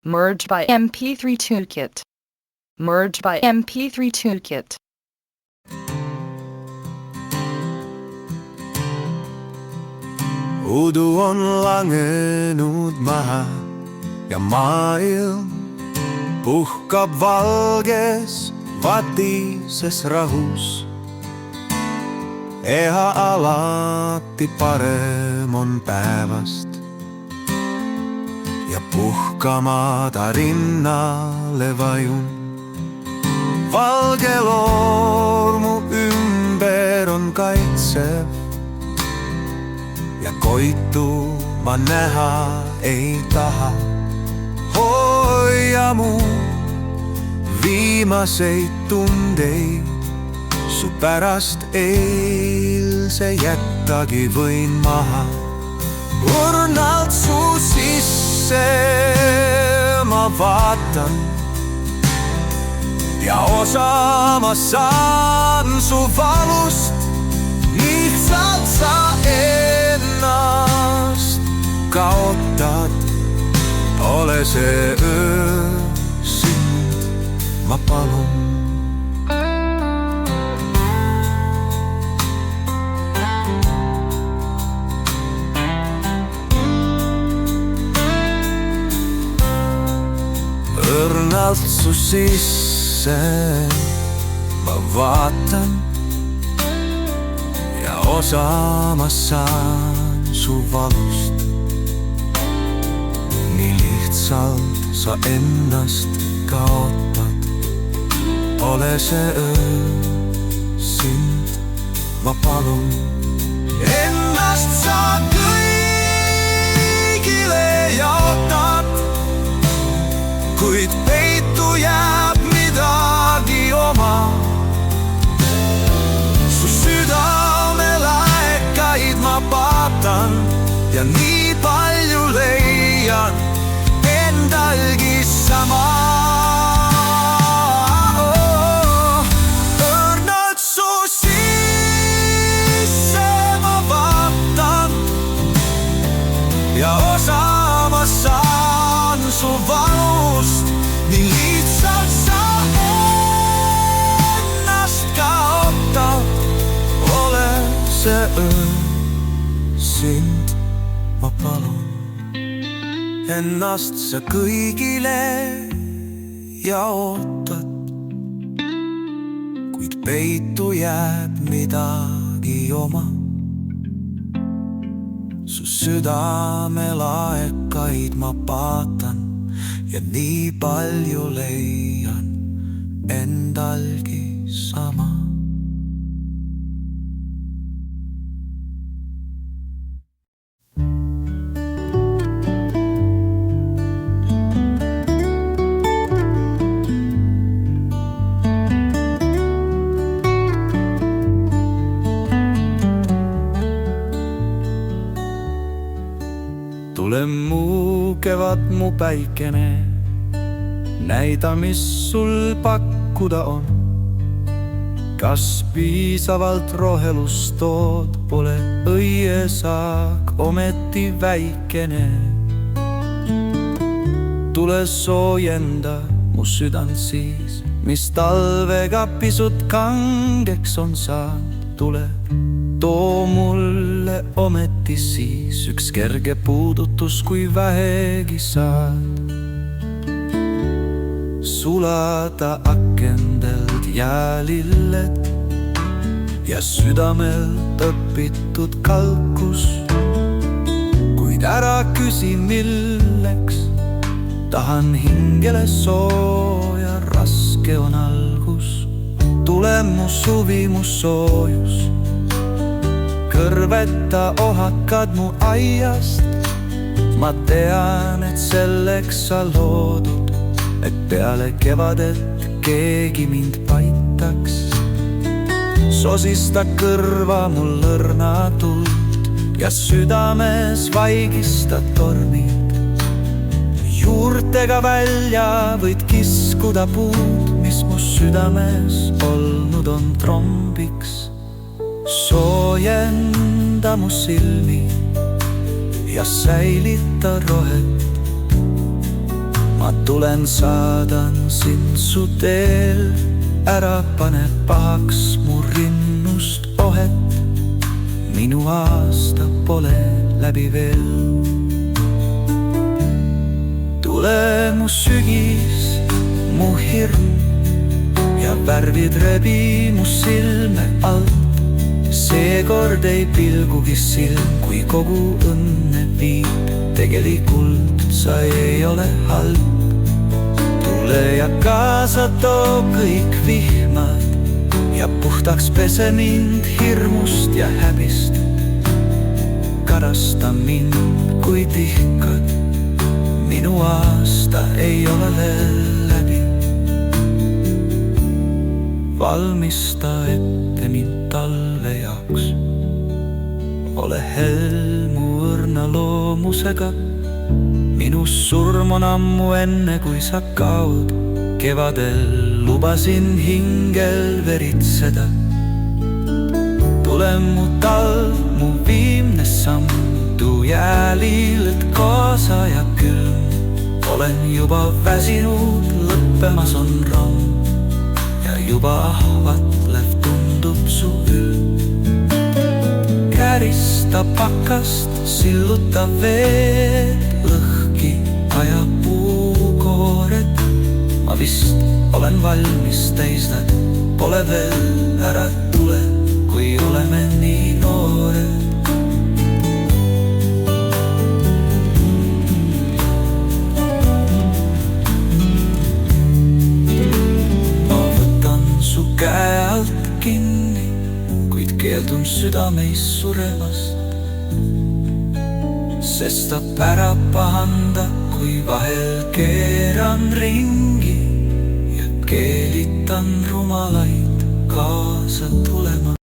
Merged by MP3 Toolkit. Merged by MP3 Toolkit. Udu on langenud maha ja maailm puhkab valges vatises rahus. Eha alati parem on päevast ja puhkama ta rinnale vajun. Valge loor mu ümber on kaitsev ja koitu ma näha ei taha. Hoia mu viimaseid tundeid, su pärast eilse jättagi võin maha. Urnalt su sisse ma vaatan ja osa ma saan su valust. Lihtsalt sa ennast kaotad, ole see öö sind, ma palun. Õrnalt su sisse ma vaatan ja osa ma saan su valust. Nii lihtsalt sa ennast kaotad, ole see öö sind, ma palun. Ennast sa kõigile jaotad, kuid peitu jääb midagi oma. Su südamelaekaid ma paatan ja nii palju leian endalgi sama. Õrnalt su sisse ma vaatan ja osa ma saan su valust. Nii lihtsalt sa ennast kaotad, ole see öö sind, ma palun. Ennast sa kõigile jaotad, kuid peitu jääb midagi oma. Su südamelaekaid ma paatan ja nii palju leian endalgi sama. Tule mu kevad, mu päikene, näida, mis sul pakkuda on. Kas piisavalt rohelust tood, pole õiesaak ometi väikene. Tule soojenda mu südant siis, mis talvega pisut kangeks on saanud. Tule too mulle ometi siis üks kerge puudutus, kui vähegi saad. Sulada akendelt jäälilled ja südamelt õpitud kalkus. Kuid ära küsi milleks, tahan hingele sooja, raske on algus. Tule mu suvi, mu soojus, kõrveta ohakad mu aiast. Ma tean, et selleks sa loodud, et peale kevadet keegi mind paitaks. Sosista kõrva mul õrna tuld ja südames vaigista tormid. Juurtega välja võid kiskuda puud, mis mu südames olnud on trombiks. Soojenda mu silmi ja säilita rohet. ma tulen, saadan sind su teel. Ära pane pahaks mu rinnust ohet, minu aasta pole läbi veel. Tule mu sügis, mu hirm ja värvid rebi mu silme alt. Seekord ei pilgugi silm, kui kogu õnne viib. Tegelikult sa ei ole halb. Tule ja kaasa too kõik vihmad ja puhtaks pese mind hirmust ja häbist. Kadasta mind, kui tihkad, minu aasta ei ole veel läbi. Valmista ette mind talve jaoks, ole helmu õrna loomusega. Minus surm on ammu enne, kui sa kaod. Kevadel lubasin hingel veritseda. Tule mu talv, mu viimne samm, tuu jäälillt kaasa ja külm. Olen juba väsinud, lõppemas on ramm ja juba ahvatlev tundub su ülm. Kärista pakast, silluta veed, lõhki aja puukoored. Ma vist olen valmis, teisned pole veel. Ära tule, kui oleme nii noored. Ma võtan su käe alt kinni, kuid keeldun südameis suremast. Sestap ära pahanda, kui vahel keeran ringi ja keelitan rumalaid kaasa tulema.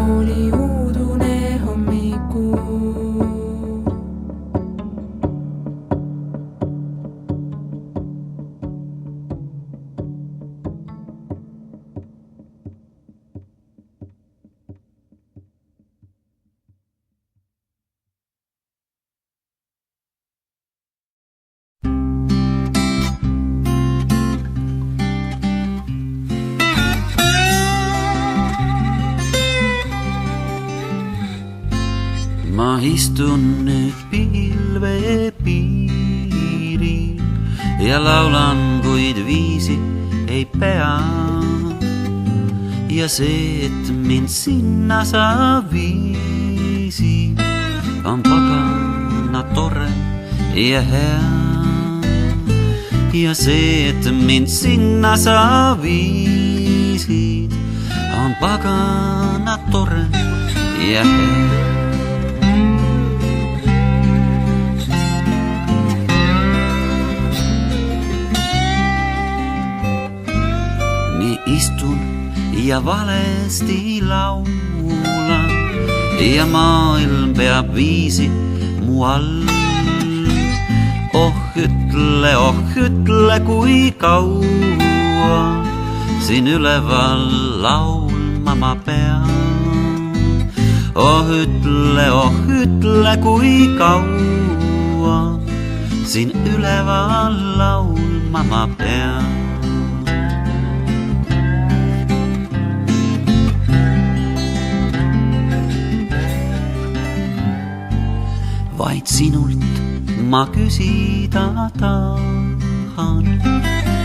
oli uudune hommikuu. Ma istun nüüd pilvepiiril ja laulan, kuid viisi ei pea. Ja see, et mind sinna sa viisid, on pagana tore ja hea. Ja see, et mind sinna sa viisid, on pagana tore ja hea. Istun ja valesti laulan ja maailm peab viisi mu all. Oh ütle, kui kaua siin üleval laulma ma pean. Oh ütle, kui kaua siin üleval laulma ma pean. Vaid sinult ma küsida tahan,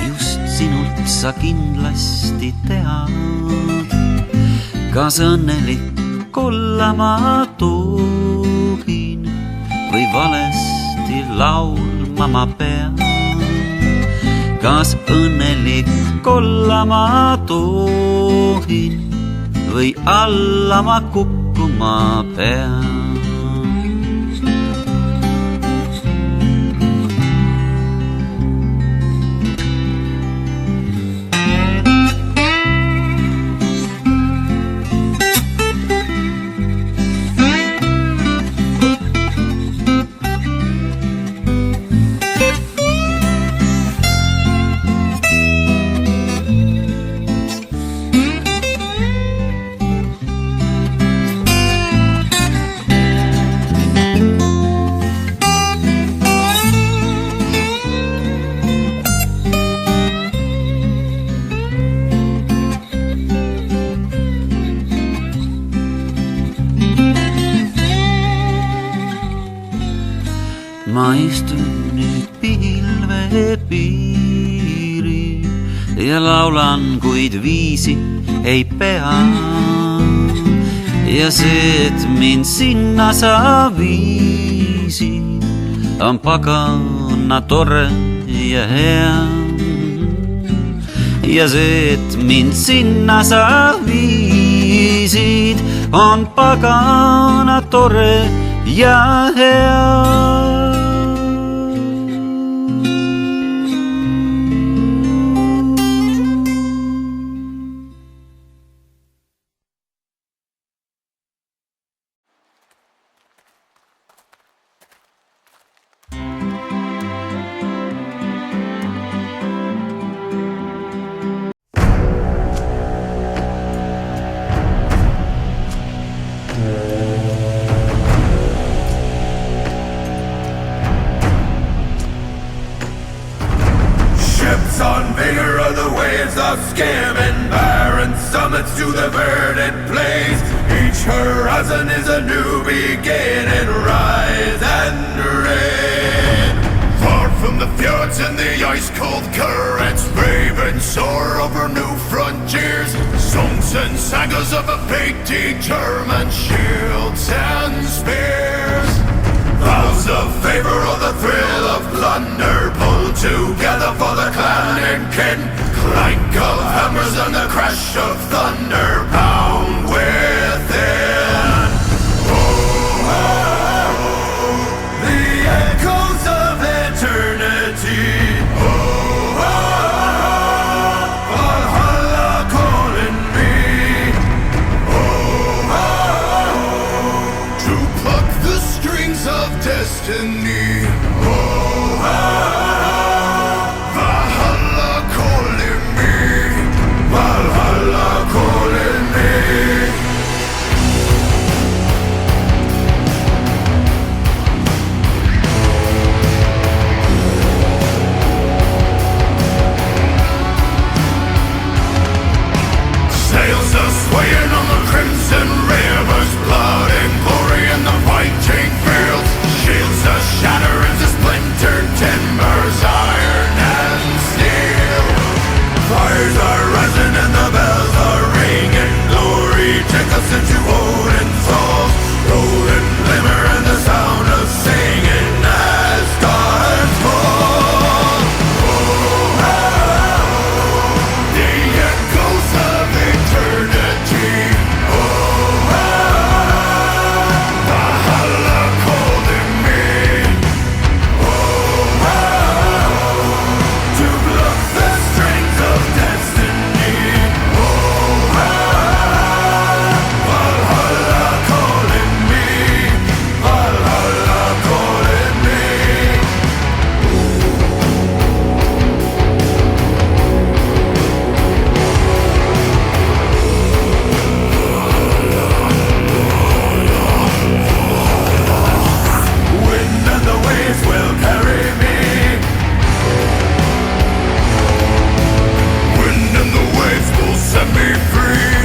just sinult sa kindlasti tead. Kas õnnelik olla ma tohin või valesti laulma ma pean? Kas õnnelik olla ma tohin või alla ma kukkuma pean? Ma istun nüüd pilvepiiril ja laulan, kuid viisi ei pea. Ja see, et mind sinna sa viisid, on pagana tore ja hea. Ja see, et mind sinna sa viisid, on pagana tore ja hea. On vigor of the waves of skimming barren summits to the verdant plains. Each horizon is a new beginning, rise and reign. Far from the fjords and the ice-cold currents, brave and soar over new frontiers. Songs and sagas of a painted German shields and spears. Vows of favor or the thrill of plunder, pulled together for the clan and kin. Clank of hammers and the crash of thunder pound within. Oh, oh, oh, the echoes of eternity. Oh, oh, oh, Valhalla calling me. Oh, oh, destiny. Oh, Valhalla calling me, Valhalla calling me. Sails are swaying on the crimson rivers, blood and glory in the fighting fields. Shields are shattering to splintered timbers, iron and steel. Fires are rising and the bells are ringing. Glory take us into Odin's halls. Golden glimmer and the sound of singing as stars fall. The echoes of eternity. Valhalla calling me. To pluck the strings of destiny. Valhalla calling me. Valhalla calling me. Wind and the waves will carry me. Wind and the waves will set me free.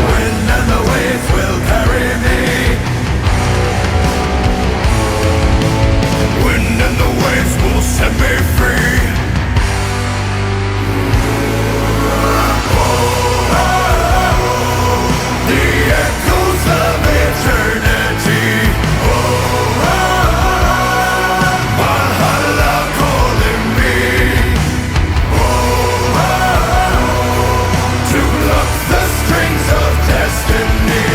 Wind and the waves will carry me. Wind and the waves will set me free. The echoes of eternity. Valhalla calling me. To pluck the strings of destiny.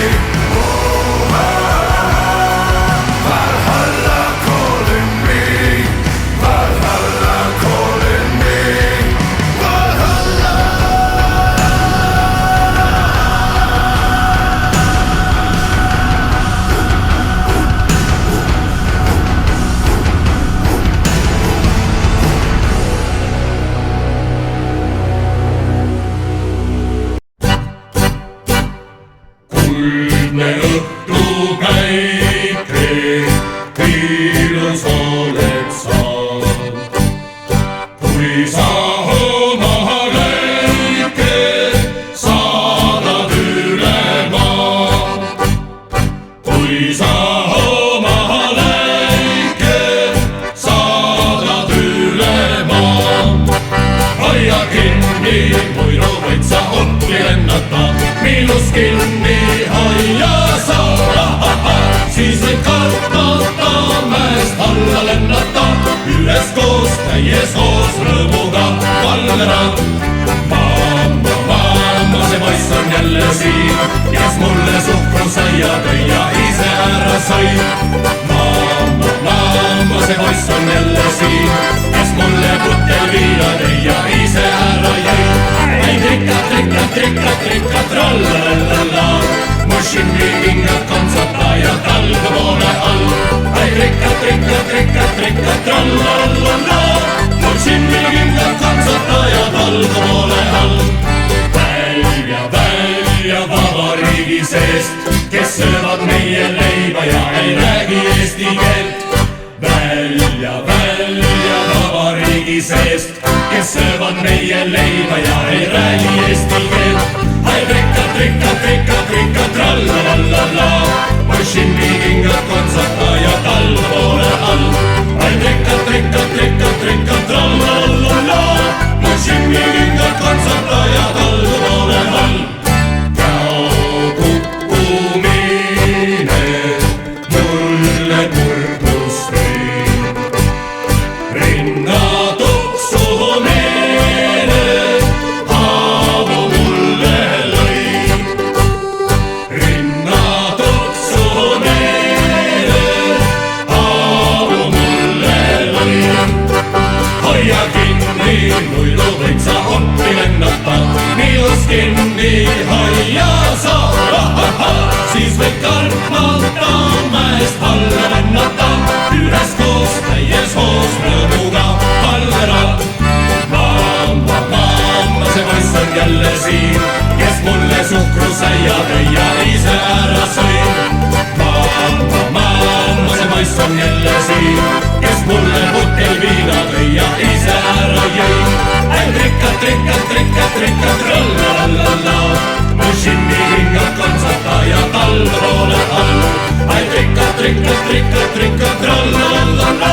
Valhalla calling me. Valhalla calling me. Valhalla. kuldne õhtupäike, ilus oled sa. kui sa oma lõike saadad üle maa, kui sa oma lõike saadad üle maa, hoia kinni, muidu võid sa oppi lennata. miilus kinni hoia sa, siis võib kartmata mäest alla lennata. üheskoos, täies koos rõõmuga kallera. Mamma, mamma, see poiss on jälle siin, kes mulle suhkrusaia tõi ja ise ära sõi. Mamma, mamma, see poiss on jälle siin, kes mulle putel viina tõi ja ise ära jõi. Ei trikka, trikka, trikka, trikka, trallalala, mu šimmikingad kontsataajad algapoole all. Ei trikka, trikka, trikka, trikka, trallalala, mu šimmikingad kontsataajad algapoole all. Välja, välja vabariigi seest, kes söövad meie leiba ja ei räägi eesti keelt. Välja, välja vabariigi seest, kes söövad meie leiba ja ei räägi eesti keelt. Ai trikka, trikka, trikka, trikka, trallalala, mu šimmikingad kontsataajad allapoole all. Ai trikka, trikka, trikka, trikka, trallalala, mu šimmikingad kontsataajad allapoole all. Käo kukkumine mulle murdus tõi, rinna tuksumine haavu mulle lõi. Rinna tuksumine haavu mulle lõi. Hoia kinni, muidu võid sa oppi lennata. miilus kinni hoia sa, siis võid kartmata käia tõi ja ise ära sõin. Mamma, see poiss on jälle siin, kes mulle putel viina tõi ja ise ära jõi. Trikka, trikka, trikka, trikka, trallallalla, mu šimmihingad kontsata ja talve poole all. Trikka, trikka, trikka, trikka, trallallalla,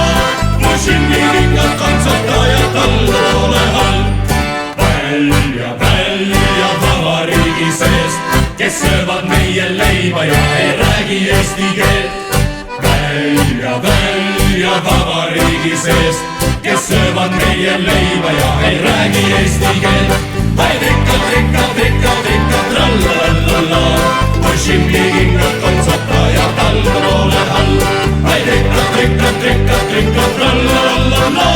mu šimmihingad kontsata ja talve poole all. Välja, välja vabariigi seest, kes söövad meie leiba ja ei räägi eesti keelt. Välja, välja vabariigi seest, kes söövad meie leiba ja ei räägi eesti keelt. Trikka, trikka, trikka, trikka, trallallalla, mu šimmihingad kontsata ja talve poole all. Trikka, trikka, trikka, trikka, trallallalla,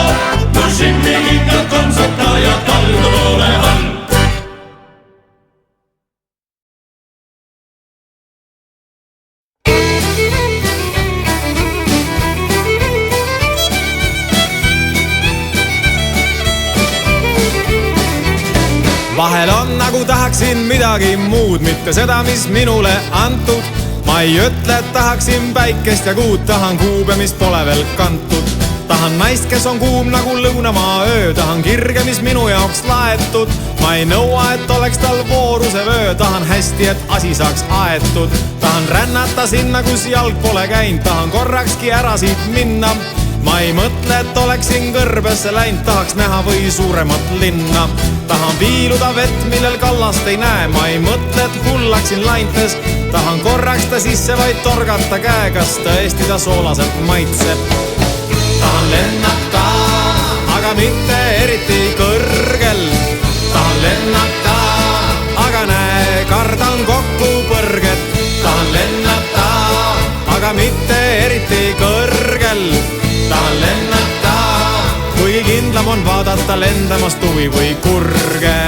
mu šimmihingad kontsata ja talve poole all. Vahel on nagu tahaksin midagi muud, mitte seda, mis minule antud. Ma ei ütle, et tahaksin päikest ja kuud, tahan kuube, mis pole veel kantud. Tahan naist, kes on kuum nagu lõunamaa öö, tahan kirge, mis minu jaoks laetud. Ma ei nõua, et oleks tal vooruse vöö, tahan hästi, et asi saaks aetud. Tahan rännata sinna, kus jalg pole käinud, tahan korrakski ära siit minna. Ma ei mõtle, et oleksin kõrbesse läinud, tahaks näha või suuremat linna. Tahan viiluda vett, millel kallast ei näe, ma ei mõtle, et hullaksin laintes. Tahan korraks ta sisse vaid torgata käe, kas tõesti ta soolaselt maitseb. Tahan lennata, aga mitte eriti kõrgel. Tahan lennata, aga näe, kardan kokkupõrget. Tahan lennata, aga mitte eriti kõrgel. Tahan lennata, kuigi kindlam on vaadata lendamas tuvi või kurge.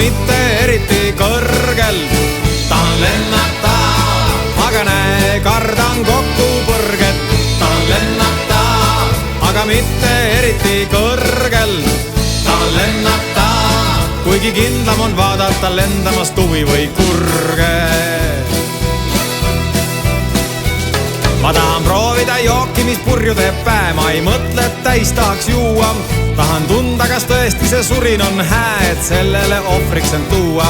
Mitte eriti kõrgel, tahan lennata, aga näe, kardan kokkupõrget. Tahan lennata, aga mitte eriti kõrgel. Tahan lennata, kuigi kindlam on vaadata lendamas tuvi või kurge. Ma tahan proovida jooki, mis purju teeb päe, ma ei mõtle, et täis tahaks juua. Tahan tunda, kas tõesti see surin on hää, et sellele ohvriks end tuua.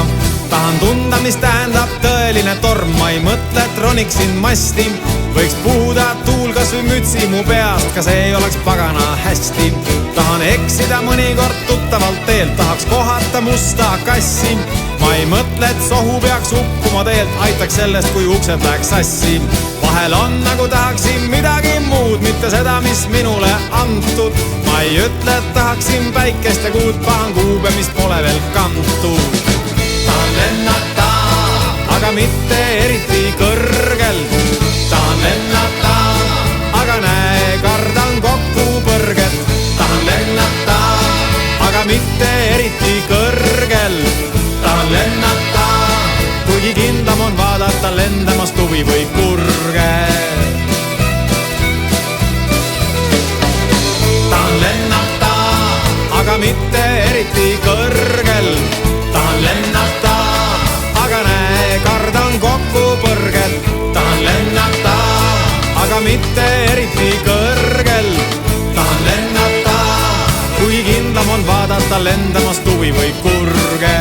Tahan tunda, mis tähendab tõeline torm, ma ei mõtle, et roniksin masti. Võiks puhuda tuul kas või mütsi mu peast, ka see ei oleks pagana hästi. Tahan eksida mõnikord tuttavalt teelt, tahaks kohata musta kassi. Ma ei mõtle, et sohu peaks uppuma teelt, aitaks sellest, kui uksed läheks sassi. Vahel on nagu tahaksin midagi muud, mitte seda, mis minule antud. Ma ei ütle, et tahaksin päikest ja kuud, pahan kuube, mis pole veel kantud. Tahan lennata, aga mitte eriti kõrgel. Tahan lennata, aga näe, kardan kokkupõrget. Tahan lennata, aga mitte eriti kõrgel. Tahan lennata, kuigi kindlam on vaadata lendamas tuvi või kurge. Tahan lennata, aga mitte eriti kõrgel. Tahan lennata, aga näe, kardan kokkupõrget. Tahan lennata, aga mitte eriti kõrgel. Tahan lennata, kui kindlam on vaadata lendamas tuvi või kurge.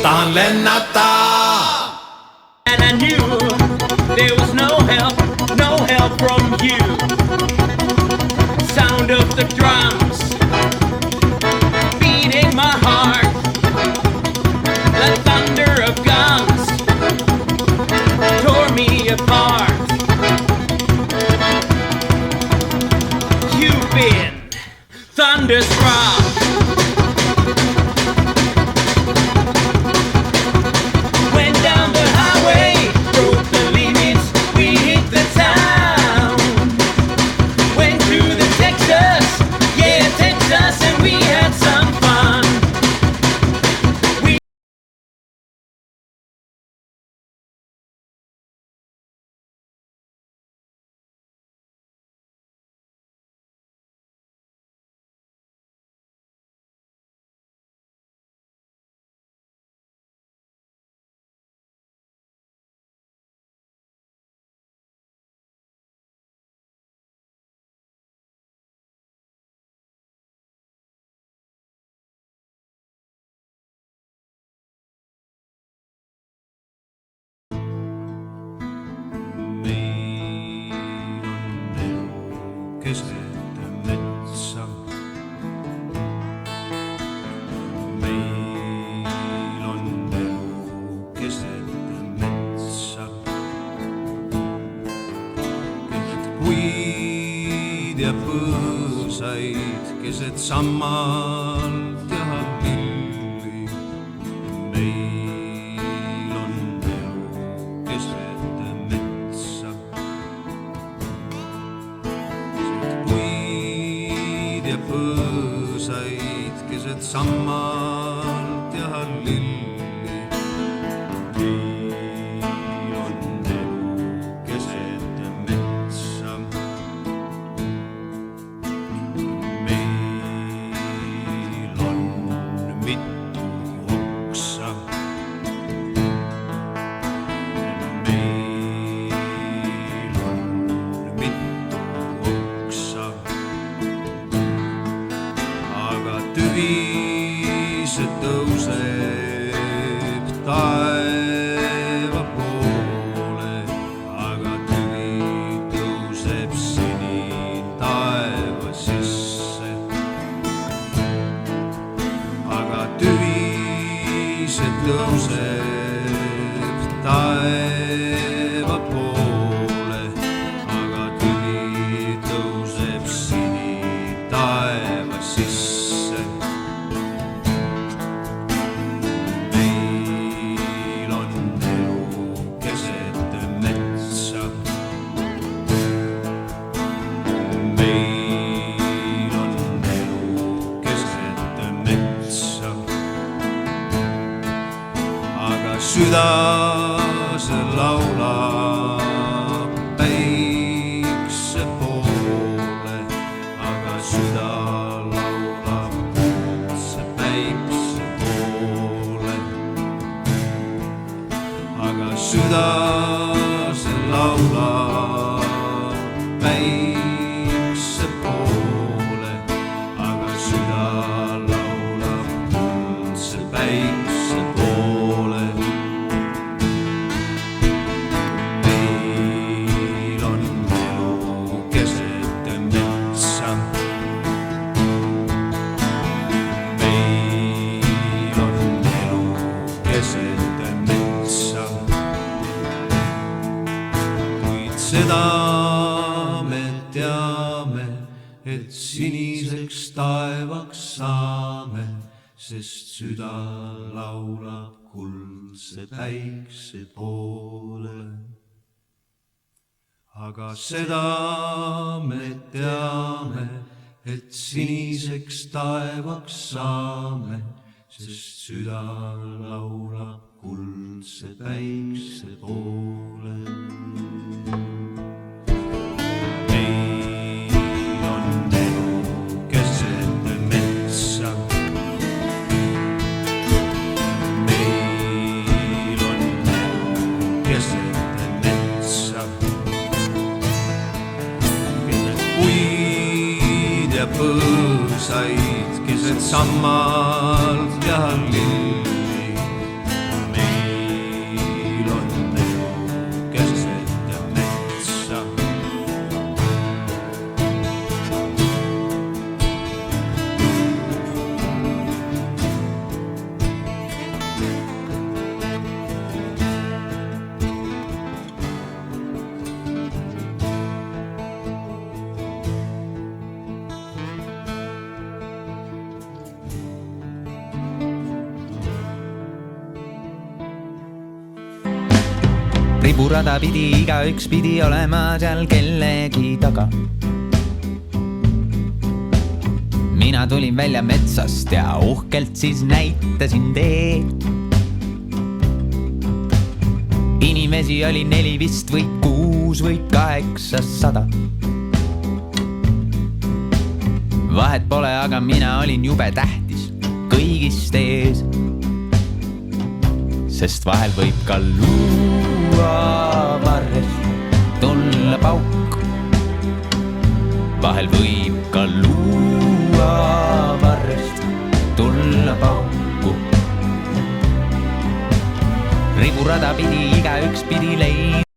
Tahan lennata. And I knew there was no help from you. Sound of the drums beating my heart. ja põõsaid keset sammalt ja pilli. Meil on elu keset metsa. Puid ja põõsaid keset sammalt ja lilli. Tühised tõuseb taeva poole, aga tüvi tõuseb seni taeva sisse. Aga tühised tõuseb taeva poole, aga tüvi tõuseb seni taeva sisse. Süda see laulab päikse poole, aga süda laulab kuldse päikse poole. Aga süda see laulab päikse poole, aga süda laulab kuldse päikse poole. Seda me teame, et siniseks taevaks saame, sest süda laulab kuldse päikse poole. Aga seda me teame, et siniseks taevaks saame, sest süda laulab kuldse päikse poole. Ja põõsaid keset sammalt ja lilli. Meil on elu keset metsa. Riburada pidi igaüks pidi olema seal kellegi taga. Mina tulin välja metsast ja uhkelt siis näitasin teed. Inimesi oli 4 vist või 6 või 800. Vahet pole, aga mina olin jube tähtis kõigist ees. Sest vahel võib ka luuavarrest tulla pauk. Vahel võib ka luuavarrest tulla pauku. Riburada pidi igaüks pidi leidma